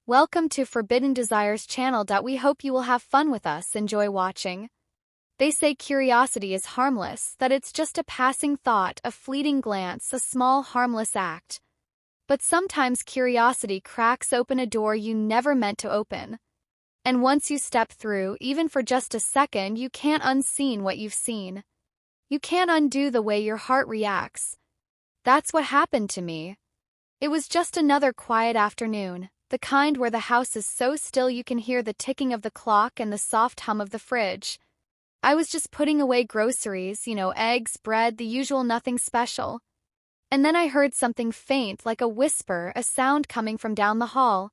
Welcome to Forbidden Desires channel. We hope you will have fun with us. Enjoy watching. They say curiosity is harmless, that it's just a passing thought, a fleeting glance, a small harmless act. But sometimes curiosity cracks open a door you never meant to open. And once you step through, even for just a second, you can't unseen what you've seen. You can't undo the way your heart reacts. That's what happened to me. It was just another quiet afternoon, the kind where the house is so still you can hear the ticking of the clock and the soft hum of the fridge. I was just putting away groceries, eggs, bread, the usual, nothing special. And then I heard something faint, like a whisper, a sound coming from down the hall.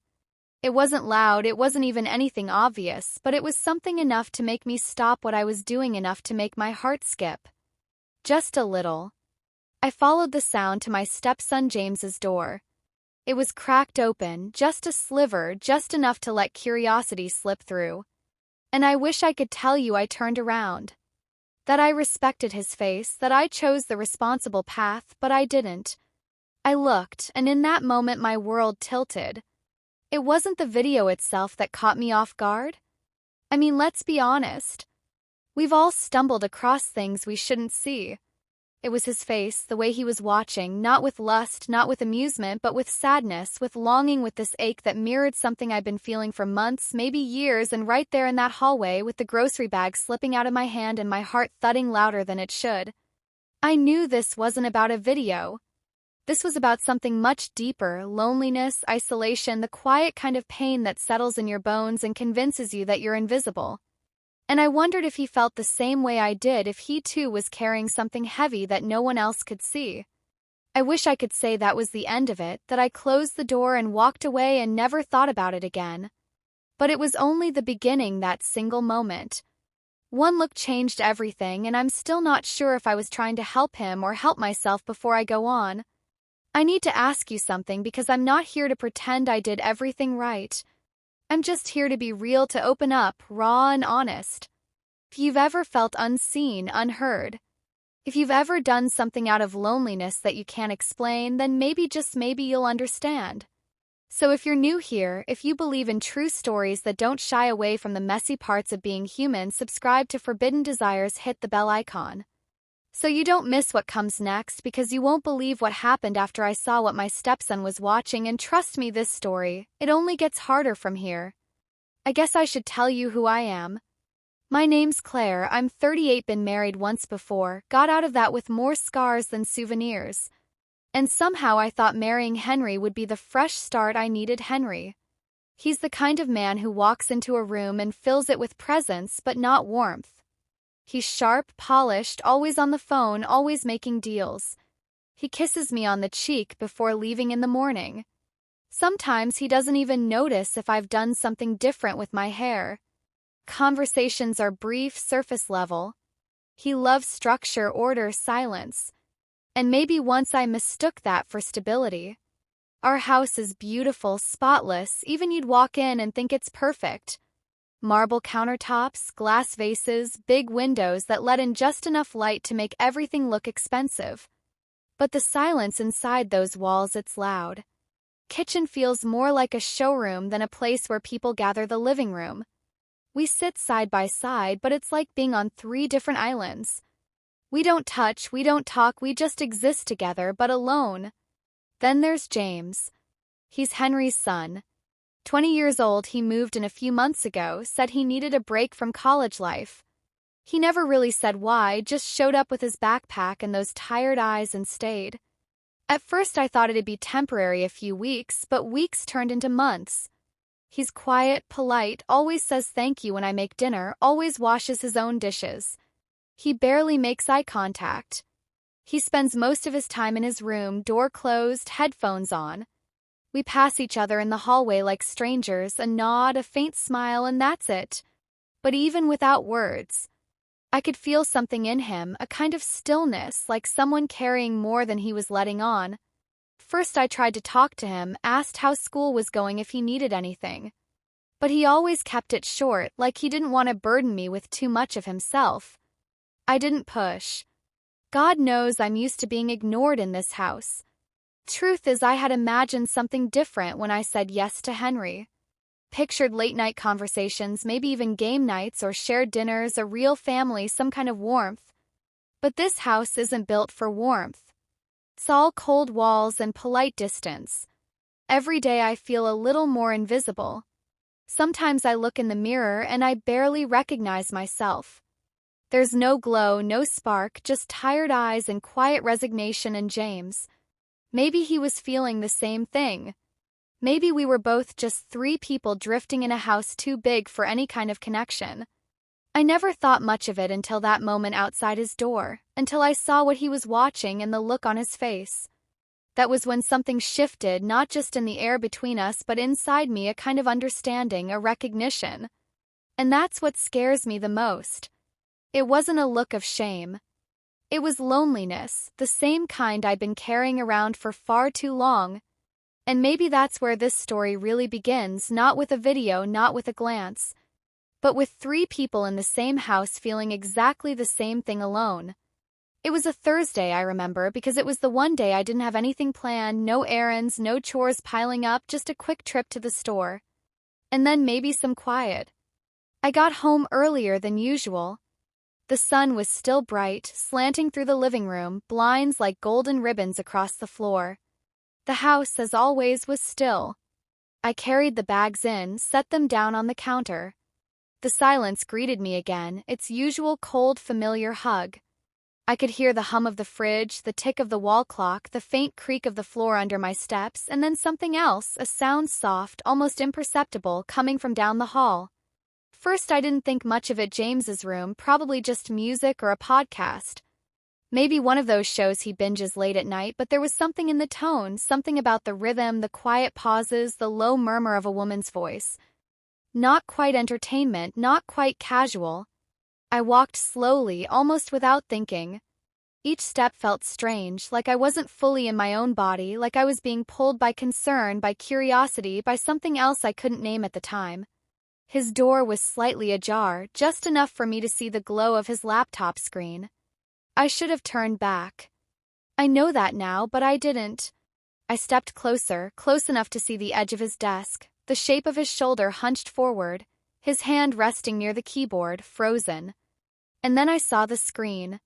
It wasn't loud, it wasn't even anything obvious, but it was something enough to make me stop what I was doing, enough to make my heart skip. Just a little. I followed the sound to my stepson James's door. It was cracked open, just a sliver, just enough to let curiosity slip through. And I wish I could tell you I turned around. That I respected his face, that I chose the responsible path, but I didn't. I looked, and in that moment my world tilted. It wasn't the video itself that caught me off guard. I mean, let's be honest. We've all stumbled across things we shouldn't see. It was his face, the way he was watching, not with lust, not with amusement, but with sadness, with longing, with this ache that mirrored something I'd been feeling for months, maybe years, and right there in that hallway, with the grocery bag slipping out of my hand and my heart thudding louder than it should. I knew this wasn't about a video. This was about something much deeper: loneliness, isolation, the quiet kind of pain that settles in your bones and convinces you that you're invisible. And I wondered if he felt the same way I did, if he too was carrying something heavy that no one else could see. I wish I could say that was the end of it, that I closed the door and walked away and never thought about it again. But it was only the beginning, that single moment. One look changed everything, and I'm still not sure if I was trying to help him or help myself. Before I go on, I need to ask you something, because I'm not here to pretend I did everything right. I'm just here to be real, to open up, raw and honest. If you've ever felt unseen, unheard, if you've ever done something out of loneliness that you can't explain, then maybe, just maybe, you'll understand. So if you're new here, if you believe in true stories that don't shy away from the messy parts of being human, subscribe to Forbidden Desires, hit the bell icon so you don't miss what comes next, because you won't believe what happened after I saw what my stepson was watching. And trust me, this story, it only gets harder from here. I guess I should tell you who I am. My name's Claire, I'm 38, been married once before, got out of that with more scars than souvenirs. And somehow I thought marrying Henry would be the fresh start I needed. Henry. He's the kind of man who walks into a room and fills it with presence but not warmth. He's sharp, polished, always on the phone, always making deals. He kisses me on the cheek before leaving in the morning. Sometimes he doesn't even notice if I've done something different with my hair. Conversations are brief, surface level. He loves structure, order, silence. And maybe once I mistook that for stability. Our house is beautiful, spotless, even you'd walk in and think it's perfect. Marble countertops, glass vases, big windows that let in just enough light to make everything look expensive. But the silence inside those walls, it's loud. Kitchen feels more like a showroom than a place where people gather. The living room. We sit side by side, but it's like being on 3 different islands. We don't touch, we don't talk, we just exist together, but alone. Then there's James. He's Henry's son. 20 years old, he moved in a few months ago, said he needed a break from college life. He never really said why, just showed up with his backpack and those tired eyes and stayed. At first I thought it'd be temporary, a few weeks, but weeks turned into months. He's quiet, polite, always says thank you when I make dinner, always washes his own dishes. He barely makes eye contact. He spends most of his time in his room, door closed, headphones on. We pass each other in the hallway like strangers, a nod, a faint smile, and that's it. But even without words, I could feel something in him, a kind of stillness, like someone carrying more than he was letting on. First I tried to talk to him, asked how school was going, if he needed anything. But he always kept it short, like he didn't want to burden me with too much of himself. I didn't push. God knows I'm used to being ignored in this house. Truth is, I had imagined something different when I said yes to Henry. Pictured late-night conversations, maybe even game nights or shared dinners, a real family, some kind of warmth. But this house isn't built for warmth. It's all cold walls and polite distance. Every day I feel a little more invisible. Sometimes I look in the mirror and I barely recognize myself. There's no glow, no spark, just tired eyes and quiet resignation. And James, maybe he was feeling the same thing. Maybe we were both just three people drifting in a house too big for any kind of connection. I never thought much of it until that moment outside his door, until I saw what he was watching and the look on his face. That was when something shifted, not just in the air between us but inside me, a kind of understanding, a recognition. And that's what scares me the most. It wasn't a look of shame. It was loneliness, the same kind I'd been carrying around for far too long. And maybe that's where this story really begins, not with a video, not with a glance, but with three people in the same house feeling exactly the same thing alone. It was a Thursday, I remember, because it was the one day I didn't have anything planned, no errands, no chores piling up, just a quick trip to the store. And then maybe some quiet. I got home earlier than usual. The sun was still bright, slanting through the living room, blinds like golden ribbons across the floor. The house, as always, was still. I carried the bags in, set them down on the counter. The silence greeted me again, its usual cold, familiar hug. I could hear the hum of the fridge, the tick of the wall clock, the faint creak of the floor under my steps, and then something else, a sound soft, almost imperceptible, coming from down the hall. First, I didn't think much of it. James's room, probably just music or a podcast. Maybe one of those shows he binges late at night, but there was something in the tone, something about the rhythm, the quiet pauses, the low murmur of a woman's voice. Not quite entertainment, not quite casual. I walked slowly, almost without thinking. Each step felt strange, like I wasn't fully in my own body, like I was being pulled by concern, by curiosity, by something else I couldn't name at the time. His door was slightly ajar, just enough for me to see the glow of his laptop screen. I should have turned back. I know that now, but I didn't. I stepped closer, close enough to see the edge of his desk, the shape of his shoulder hunched forward, his hand resting near the keyboard, frozen. And then I saw the screen.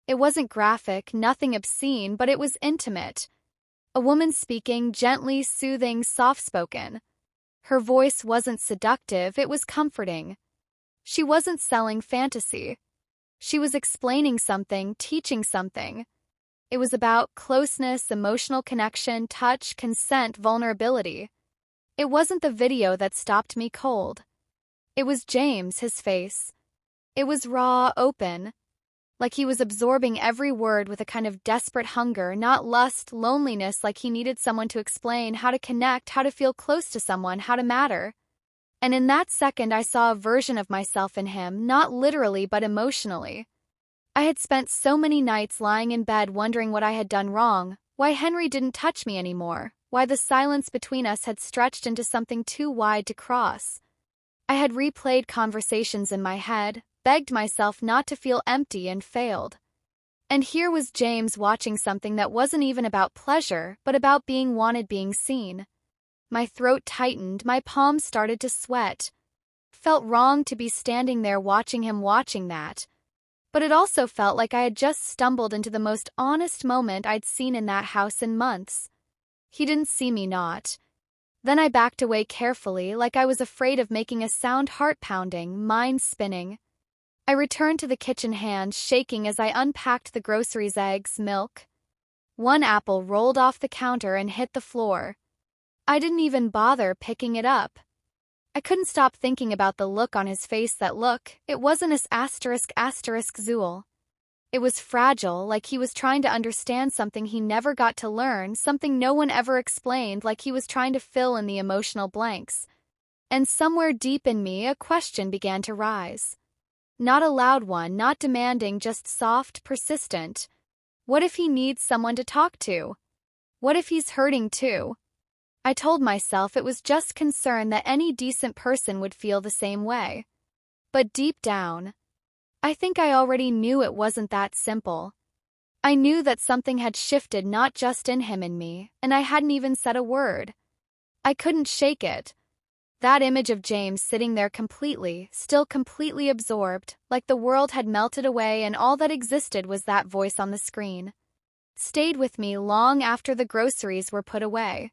It wasn't graphic, nothing obscene, but it was intimate. A woman speaking, gently, soothing, soft-spoken. Her voice wasn't seductive, it was comforting. She wasn't selling fantasy. She was explaining something, teaching something. It was about closeness, emotional connection, touch, consent, vulnerability. It wasn't the video that stopped me cold. It was James, his face. It was raw, open, like he was absorbing every word with a kind of desperate hunger, not lust, loneliness, like he needed someone to explain how to connect, how to feel close to someone, how to matter. And in that second I saw a version of myself in him, not literally but emotionally. I had spent so many nights lying in bed wondering what I had done wrong, why Henry didn't touch me anymore, why the silence between us had stretched into something too wide to cross. I had replayed conversations in my head, begged myself not to feel empty, and failed. And here was James watching something that wasn't even about pleasure, but about being wanted, being seen. My throat tightened, my palms started to sweat. Felt wrong to be standing there watching him watching that. But it also felt like I had just stumbled into the most honest moment I'd seen in that house in months. He didn't see me not. Then I backed away carefully, like I was afraid of making a sound, heart pounding, mind spinning. I returned to the kitchen, hands shaking as I unpacked the groceries, eggs, milk. One apple rolled off the counter and hit the floor. I didn't even bother picking it up. I couldn't stop thinking about the look on his face. That look, it wasn't as asterisk Zool. It was fragile, like he was trying to understand something he never got to learn, something no one ever explained, like he was trying to fill in the emotional blanks. And somewhere deep in me, a question began to rise. Not a loud one, not demanding, just soft, persistent. What if he needs someone to talk to? What if he's hurting too? I told myself it was just concern, that any decent person would feel the same way. But deep down, I think I already knew it wasn't that simple. I knew that something had shifted, not just in him and me, and I hadn't even said a word. I couldn't shake it. That image of James sitting there still completely absorbed, like the world had melted away and all that existed was that voice on the screen, stayed with me long after the groceries were put away.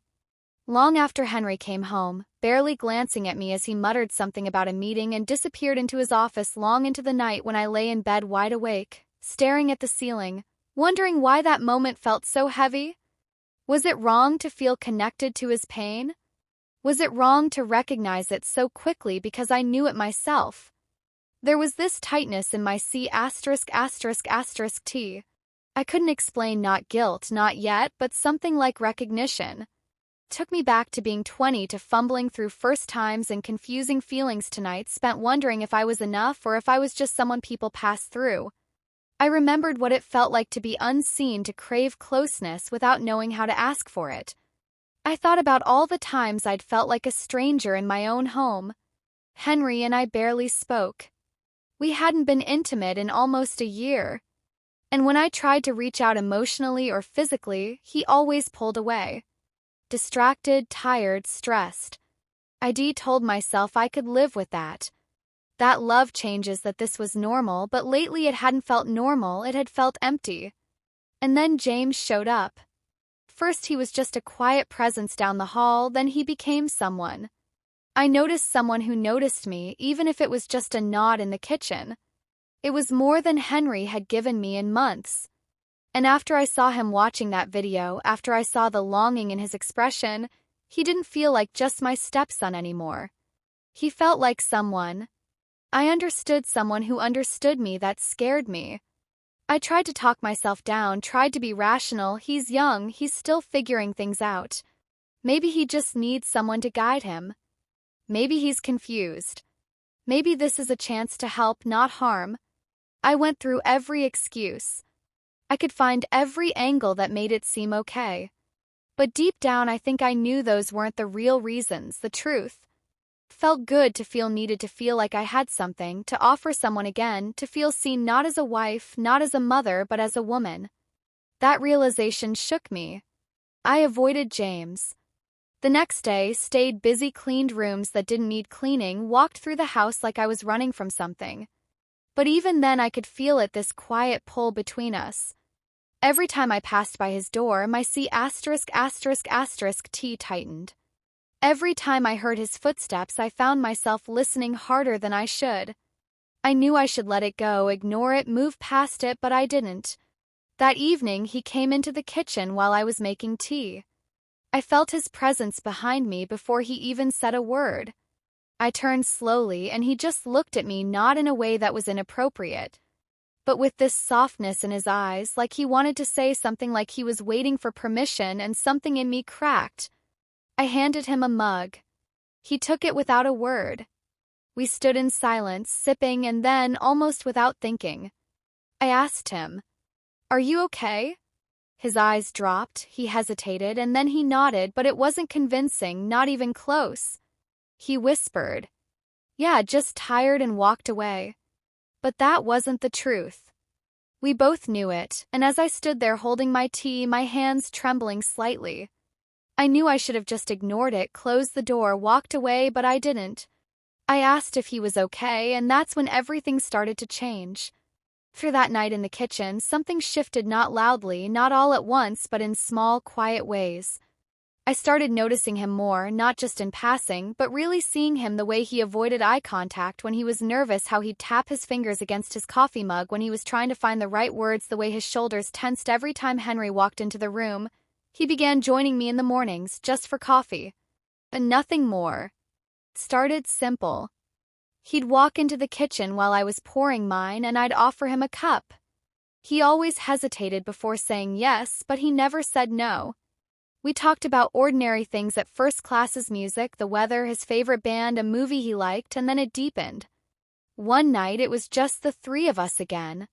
Long after Henry came home, barely glancing at me as he muttered something about a meeting and disappeared into his office long into the night when I lay in bed wide awake, staring at the ceiling, wondering why that moment felt so heavy. Was it wrong to feel connected to his pain? Was it wrong to recognize it so quickly because I knew it myself? There was this tightness in my C*******T. I couldn't explain, not guilt, not yet, but something like recognition. Took me back to being 20, to fumbling through first times and confusing feelings tonight spent wondering if I was enough or if I was just someone people pass through. I remembered what it felt like to be unseen, to crave closeness without knowing how to ask for it. I thought about all the times I'd felt like a stranger in my own home. Henry and I barely spoke. We hadn't been intimate in almost a year. And when I tried to reach out emotionally or physically, he always pulled away. Distracted, tired, stressed. I told myself I could live with that. That love changes, that this was normal, but lately it hadn't felt normal, it had felt empty. And then James showed up. First he was just a quiet presence down the hall, then he became someone. I noticed someone who noticed me, even if it was just a nod in the kitchen. It was more than Henry had given me in months. And after I saw him watching that video, after I saw the longing in his expression, he didn't feel like just my stepson anymore. He felt like someone. I understood, someone who understood me. That scared me. I tried to talk myself down, tried to be rational. He's young, he's still figuring things out. Maybe he just needs someone to guide him. Maybe he's confused. Maybe this is a chance to help, not harm. I went through every excuse. I could find every angle that made it seem okay. But deep down I think I knew those weren't the real reasons, the truth. Felt good to feel needed, to feel like I had something to offer someone again, to feel seen, not as a wife, not as a mother, but as a woman. That realization shook me. I avoided James. The next day, stayed busy, cleaned rooms that didn't need cleaning, walked through the house like I was running from something. But even then I could feel it, this quiet pull between us. Every time I passed by his door, my C******T tightened. Every time I heard his footsteps, I found myself listening harder than I should. I knew I should let it go, ignore it, move past it, but I didn't. That evening, he came into the kitchen while I was making tea. I felt his presence behind me before he even said a word. I turned slowly, and he just looked at me, not in a way that was inappropriate, but with this softness in his eyes, like he wanted to say something, like he was waiting for permission, and something in me cracked. I handed him a mug. He took it without a word. We stood in silence, sipping, and then, almost without thinking, I asked him, "Are you okay?" His eyes dropped, he hesitated, and then he nodded, but it wasn't convincing, not even close. He whispered, "Yeah, just tired," and walked away. But that wasn't the truth. We both knew it, and as I stood there holding my tea, my hands trembling slightly, I knew I should have just ignored it, closed the door, walked away, but I didn't. I asked if he was okay, and that's when everything started to change. Through that night in the kitchen, something shifted, not loudly, not all at once, but in small, quiet ways. I started noticing him more, not just in passing, but really seeing him, the way he avoided eye contact when he was nervous, how he'd tap his fingers against his coffee mug when he was trying to find the right words, the way his shoulders tensed every time Henry walked into the room. He began joining me in the mornings, just for coffee. And nothing more. It started simple. He'd walk into the kitchen while I was pouring mine, and I'd offer him a cup. He always hesitated before saying yes, but he never said no. We talked about ordinary things, at first classes, music, the weather, his favorite band, a movie he liked, and then it deepened. One night it was just the three of us again.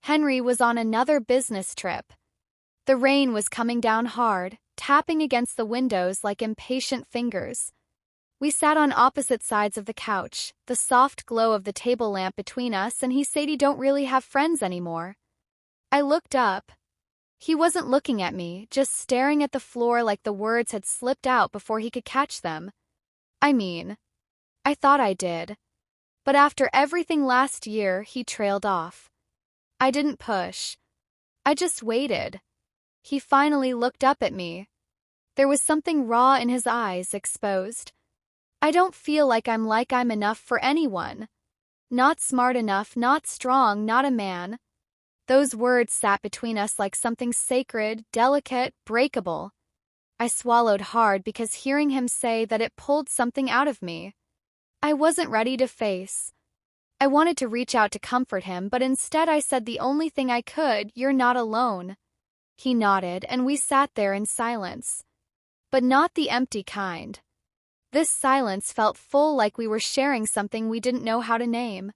Henry was on another business trip. The rain was coming down hard, tapping against the windows like impatient fingers. We sat on opposite sides of the couch, the soft glow of the table lamp between us, and he said he don't really have friends anymore. I looked up. He wasn't looking at me, just staring at the floor like the words had slipped out before he could catch them. I mean, I thought I did. But after everything last year, he trailed off. I didn't push. I just waited. He finally looked up at me. There was something raw in his eyes, exposed. I don't feel like I'm enough for anyone. Not smart enough, not strong, not a man. Those words sat between us like something sacred, delicate, breakable. I swallowed hard because hearing him say that it pulled something out of me. I wasn't ready to face. I wanted to reach out to comfort him, but instead I said the only thing I could, "You're not alone." He nodded, and we sat there in silence. But not the empty kind. This silence felt full, like we were sharing something we didn't know how to name.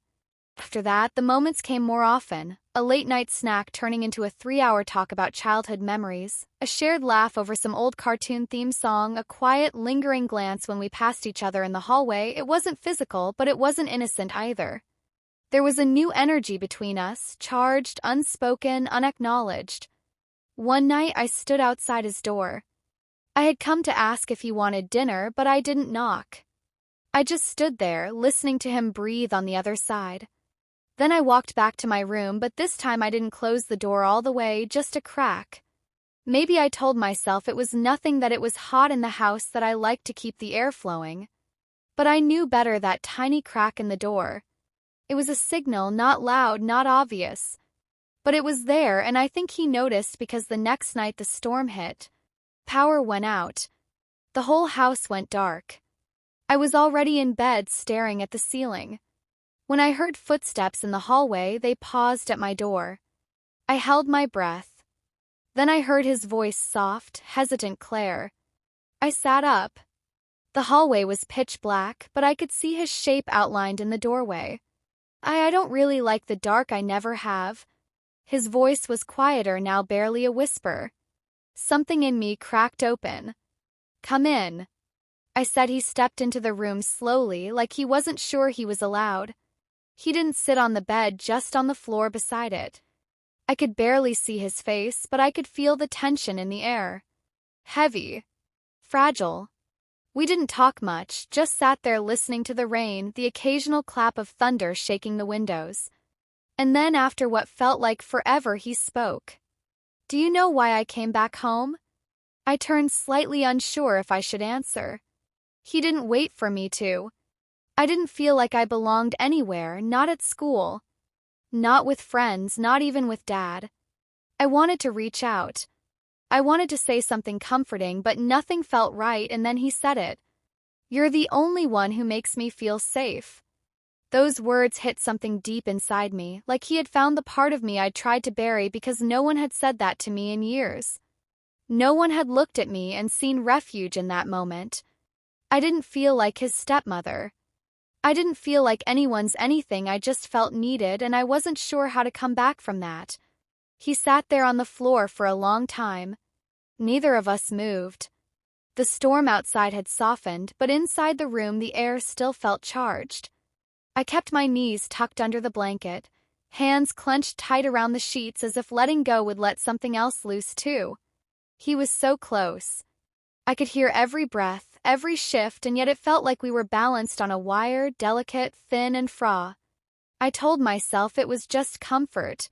After that, the moments came more often, a late-night snack turning into a 3-hour talk about childhood memories, a shared laugh over some old cartoon theme song, a quiet, lingering glance when we passed each other in the hallway. It wasn't physical, but it wasn't innocent either. There was a new energy between us, charged, unspoken, unacknowledged. One night I stood outside his door. I had come to ask if he wanted dinner, but I didn't knock. I just stood there, listening to him breathe on the other side. Then I walked back to my room, but this time I didn't close the door all the way, just a crack. Maybe I told myself it was nothing, that it was hot in the house, that I liked to keep the air flowing. But I knew better. That tiny crack in the door. It was a signal, not loud, not obvious. But it was there, and I think he noticed, because the next night the storm hit. Power went out. The whole house went dark. I was already in bed, staring at the ceiling. When I heard footsteps in the hallway, they paused at my door. I held my breath. Then I heard his voice, soft, hesitant, "Claire." I sat up. The hallway was pitch black, but I could see his shape outlined in the doorway. I don't really like the dark, I never have." His voice was quieter now, barely a whisper. Something in me cracked open. "Come in," I said. He stepped into the room slowly, like he wasn't sure he was allowed. He didn't sit on the bed, just on the floor beside it. I could barely see his face, but I could feel the tension in the air. Heavy. Fragile. We didn't talk much, just sat there listening to the rain, the occasional clap of thunder shaking the windows. And then, after what felt like forever, he spoke. "Do you know why I came back home?" I turned, slightly unsure if I should answer. He didn't wait for me to. I didn't feel like I belonged anywhere, not at school. Not with friends, not even with Dad. I wanted to reach out. I wanted to say something comforting, but nothing felt right, and then he said it. "You're the only one who makes me feel safe." Those words hit something deep inside me, like he had found the part of me I'd tried to bury, because no one had said that to me in years. No one had looked at me and seen refuge in that moment. I didn't feel like his stepmother. I didn't feel like anyone's anything. I just felt needed, and I wasn't sure how to come back from that. He sat there on the floor for a long time. Neither of us moved. The storm outside had softened, but inside the room the air still felt charged. I kept my knees tucked under the blanket, hands clenched tight around the sheets, as if letting go would let something else loose too. He was so close. I could hear every breath, every shift, and yet it felt like we were balanced on a wire, delicate, thin, and fragile. I told myself it was just comfort,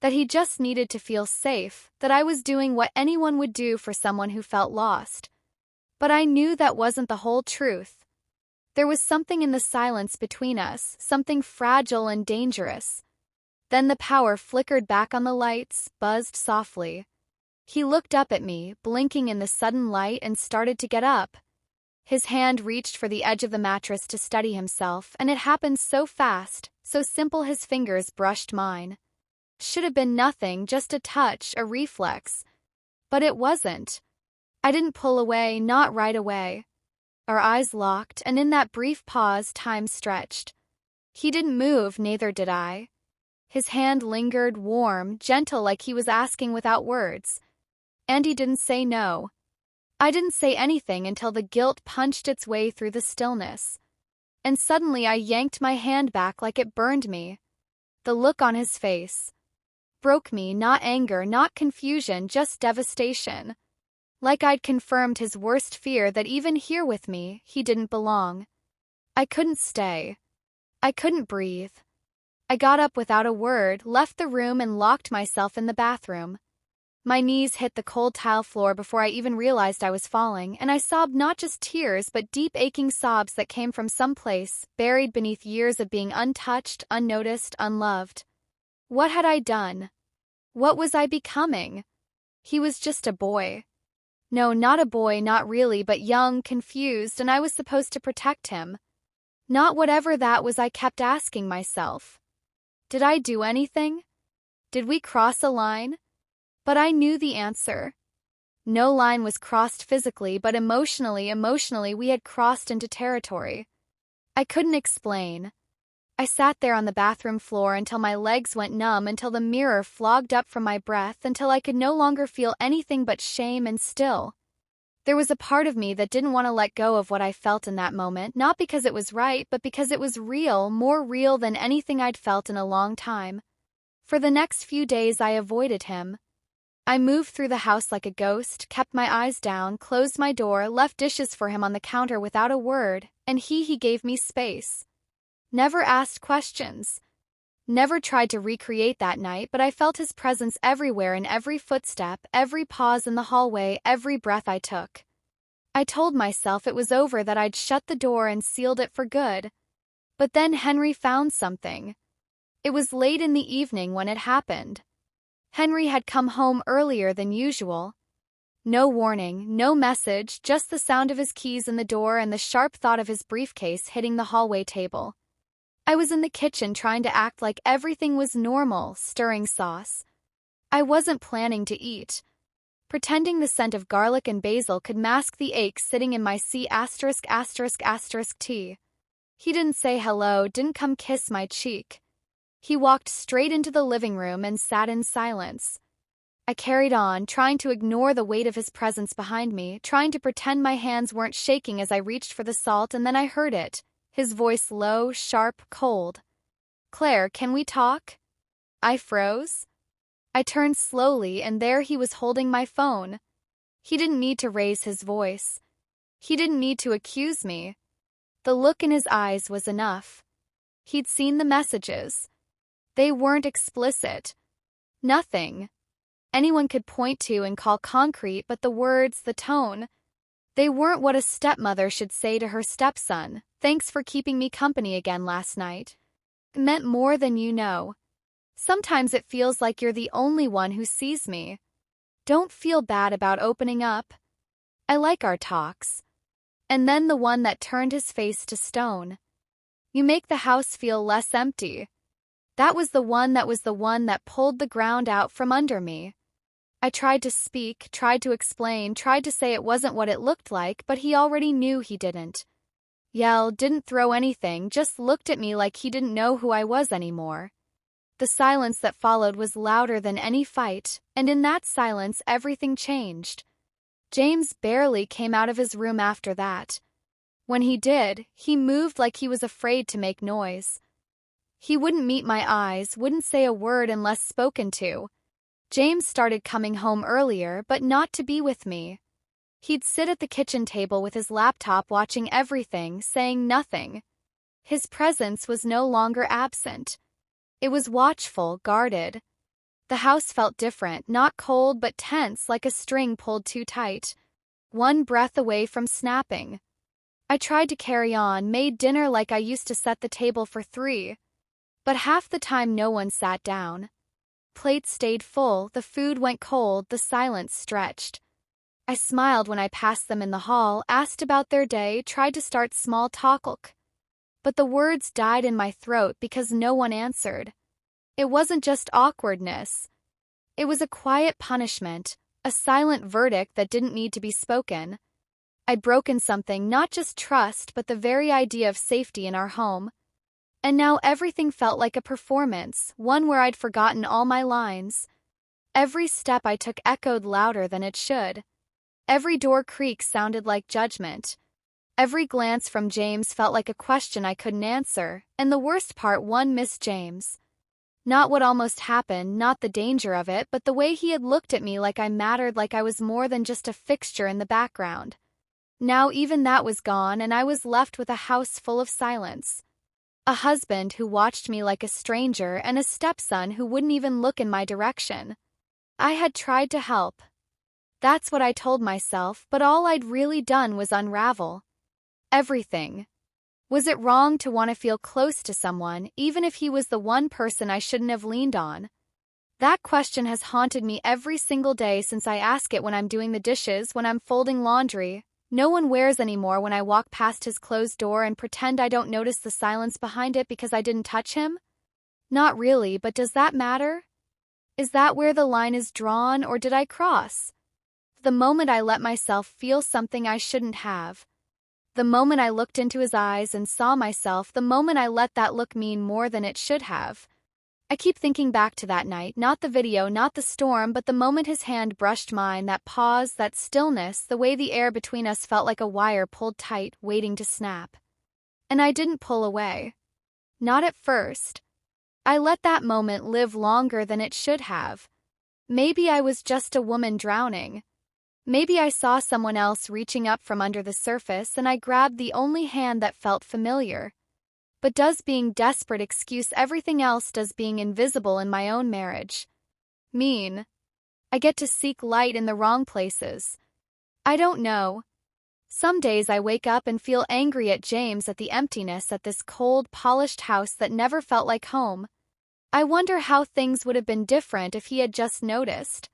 that he just needed to feel safe, that I was doing what anyone would do for someone who felt lost. But I knew that wasn't the whole truth. There was something in the silence between us, something fragile and dangerous. Then the power flickered back on the lights, buzzed softly. He looked up at me, blinking in the sudden light, and started to get up. His hand reached for the edge of the mattress to steady himself, and it happened so fast, so simple. His fingers brushed mine. Should have been nothing, just a touch, a reflex. But it wasn't. I didn't pull away, not right away. Our eyes locked, and in that brief pause, time stretched. He didn't move, neither did I. His hand lingered, warm, gentle, like he was asking without words. And he didn't say no. I didn't say anything until the guilt punched its way through the stillness. And suddenly I yanked my hand back like it burned me. The look on his face broke me, not anger, not confusion, just devastation. Like I'd confirmed his worst fear, that even here with me, he didn't belong. I couldn't stay. I couldn't breathe. I got up without a word, left the room and locked myself in the bathroom. My knees hit the cold tile floor before I even realized I was falling, and I sobbed not just tears but deep aching sobs that came from some place, buried beneath years of being untouched, unnoticed, unloved. What had I done? What was I becoming? He was just a boy. No, not a boy, not really, but young, confused, and I was supposed to protect him. Not whatever that was, I kept asking myself. Did I do anything? Did we cross a line? But I knew the answer. No line was crossed physically, but emotionally we had crossed into territory. I couldn't explain. I sat there on the bathroom floor until my legs went numb, until the mirror flogged up from my breath, until I could no longer feel anything but shame and still. There was a part of me that didn't want to let go of what I felt in that moment, not because it was right, but because it was real, more real than anything I'd felt in a long time. For the next few days I avoided him. I moved through the house like a ghost, kept my eyes down, closed my door, left dishes for him on the counter without a word, and he gave me space. Never asked questions. Never tried to recreate that night, but I felt his presence everywhere, in every footstep, every pause in the hallway, every breath I took. I told myself it was over, that I'd shut the door and sealed it for good. But then Henry found something. It was late in the evening when it happened. Henry had come home earlier than usual. No warning, no message, just the sound of his keys in the door and the sharp thud of his briefcase hitting the hallway table. I was in the kitchen trying to act like everything was normal, stirring sauce. I wasn't planning to eat. Pretending the scent of garlic and basil could mask the ache sitting in my tea. He didn't say hello, didn't come kiss my cheek. He walked straight into the living room and sat in silence. I carried on, trying to ignore the weight of his presence behind me, trying to pretend my hands weren't shaking as I reached for the salt, and then I heard it, his voice low, sharp, cold. "Claire, can we talk?" I froze. I turned slowly, and there he was holding my phone. He didn't need to raise his voice. He didn't need to accuse me. The look in his eyes was enough. He'd seen the messages. They weren't explicit. Nothing anyone could point to and call concrete, but the words, the tone, they weren't what a stepmother should say to her stepson. "Thanks for keeping me company again last night." It meant more than you know. Sometimes it feels like you're the only one who sees me. Don't feel bad about opening up. I like our talks. And then the one that turned his face to stone. "You make the house feel less empty." That was the one that pulled the ground out from under me. I tried to speak, tried to explain, tried to say it wasn't what it looked like, but he already knew he didn't. Yelled, didn't throw anything, just looked at me like he didn't know who I was anymore. The silence that followed was louder than any fight, and in that silence everything changed. James barely came out of his room after that. When he did, he moved like he was afraid to make noise. He wouldn't meet my eyes, wouldn't say a word unless spoken to. James started coming home earlier, but not to be with me. He'd sit at the kitchen table with his laptop watching everything, saying nothing. His presence was no longer absent. It was watchful, guarded. The house felt different, not cold but tense, like a string pulled too tight. One breath away from snapping. I tried to carry on, made dinner like I used to set the table for 3. But half the time no one sat down. Plates stayed full, the food went cold, the silence stretched. I smiled when I passed them in the hall, asked about their day, tried to start small talk. But the words died in my throat because no one answered. It wasn't just awkwardness. It was a quiet punishment, a silent verdict that didn't need to be spoken. I'd broken something, not just trust, but the very idea of safety in our home. And now everything felt like a performance, one where I'd forgotten all my lines. Every step I took echoed louder than it should. Every door creak sounded like judgment. Every glance from James felt like a question I couldn't answer, and the worst part, one missed James. Not what almost happened, not the danger of it, but the way he had looked at me like I mattered, like I was more than just a fixture in the background. Now even that was gone, and I was left with a house full of silence. A husband who watched me like a stranger, and a stepson who wouldn't even look in my direction. I had tried to help. That's what I told myself, but all I'd really done was unravel everything. Was it wrong to want to feel close to someone, even if he was the one person I shouldn't have leaned on? That question has haunted me every single day since I ask it when I'm doing the dishes, when I'm folding laundry. No one wears anymore when I walk past his closed door and pretend I don't notice the silence behind it because I didn't touch him? Not really, but does that matter? Is that where the line is drawn, or did I cross? The moment I let myself feel something I shouldn't have. The moment I looked into his eyes and saw myself, the moment I let that look mean more than it should have. I keep thinking back to that night, not the video, not the storm, but the moment his hand brushed mine, that pause, that stillness, the way the air between us felt like a wire pulled tight, waiting to snap. And I didn't pull away. Not at first. I let that moment live longer than it should have. Maybe I was just a woman drowning. Maybe I saw someone else reaching up from under the surface and I grabbed the only hand that felt familiar. But does being desperate excuse everything else? Does being invisible in my own marriage mean I get to seek light in the wrong places? I don't know. Some days I wake up and feel angry at James, at the emptiness, at this cold, polished house that never felt like home. I wonder how things would have been different if he had just noticed.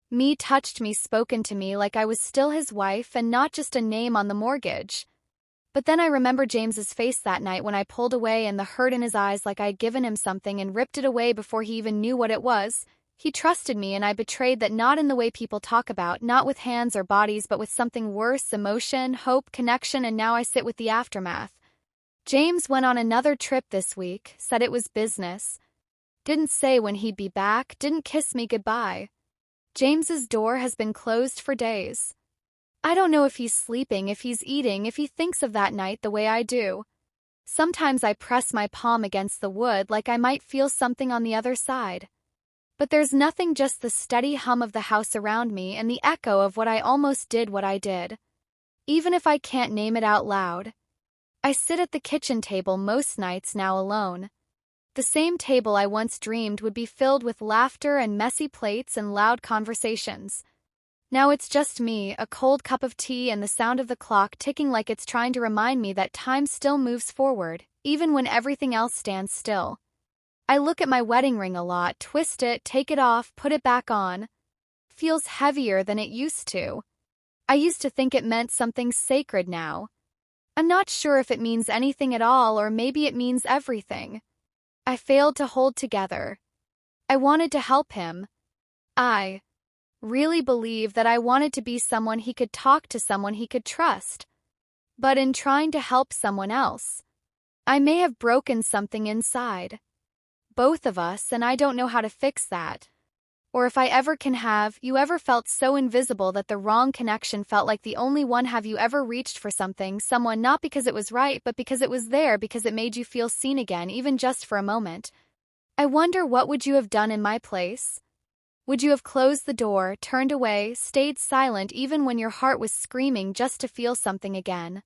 Me, touched me, spoken to me like I was still his wife and not just a name on the mortgage. But then I remember James's face that night when I pulled away, and the hurt in his eyes, like I'd given him something and ripped it away before he even knew what it was. He trusted me and I betrayed that, not in the way people talk about, not with hands or bodies, but with something worse: emotion, hope, connection, and now I sit with the aftermath. James went on another trip this week, said it was business. Didn't say when he'd be back, didn't kiss me goodbye. James's door has been closed for days. I don't know if he's sleeping, if he's eating, if he thinks of that night the way I do. Sometimes I press my palm against the wood like I might feel something on the other side. But there's nothing, just the steady hum of the house around me and the echo of what I almost did, what I did. Even if I can't name it out loud. I sit at the kitchen table most nights now alone. The same table I once dreamed would be filled with laughter and messy plates and loud conversations. Now it's just me, a cold cup of tea, and the sound of the clock ticking like it's trying to remind me that time still moves forward, even when everything else stands still. I look at my wedding ring a lot, twist it, take it off, put it back on. Feels heavier than it used to. I used to think it meant something sacred now. I'm not sure if it means anything at all, or maybe it means everything. I failed to hold together. I wanted to help him. I really believe that I wanted to be someone he could talk to, someone he could trust. But in trying to help someone else, I may have broken something inside. Both of us, and I don't know how to fix that. Or if I ever can have. You ever felt so invisible that the wrong connection felt like the only one? Have you ever reached for something, someone, not because it was right, but because it was there, because it made you feel seen again, even just for a moment? I wonder, what would you have done in my place? Would you have closed the door, turned away, stayed silent even when your heart was screaming just to feel something again?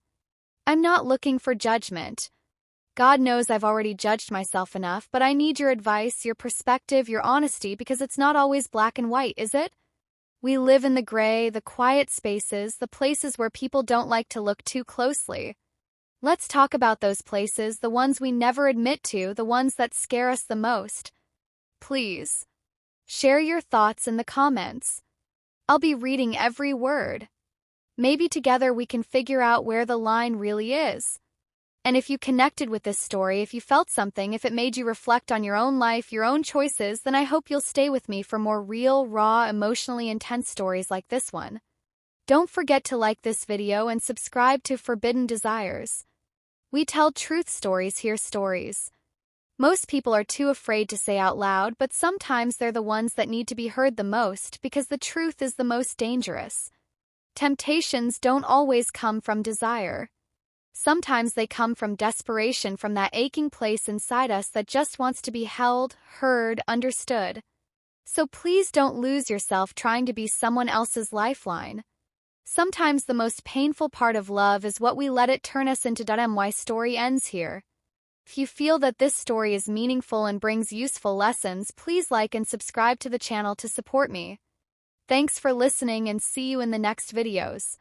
I'm not looking for judgment. God knows I've already judged myself enough, but I need your advice, your perspective, your honesty, because it's not always black and white, is it? We live in the gray, the quiet spaces, the places where people don't like to look too closely. Let's talk about those places, the ones we never admit to, the ones that scare us the most. Please, share your thoughts in the comments. I'll be reading every word. Maybe together we can figure out where the line really is. And if you connected with this story, if you felt something, if it made you reflect on your own life, your own choices, then I hope you'll stay with me for more real, raw, emotionally intense stories like this one. Don't forget to like this video and subscribe to Forbidden Desires. We tell truth stories, hear stories. Most people are too afraid to say out loud, but sometimes they're the ones that need to be heard the most, because the truth is the most dangerous. Temptations don't always come from desire. Sometimes they come from desperation, from that aching place inside us that just wants to be held, heard, understood. So please don't lose yourself trying to be someone else's lifeline. Sometimes the most painful part of love is what we let it turn us into. My story ends here. If you feel that this story is meaningful and brings useful lessons, please like and subscribe to the channel to support me. Thanks for listening and see you in the next videos.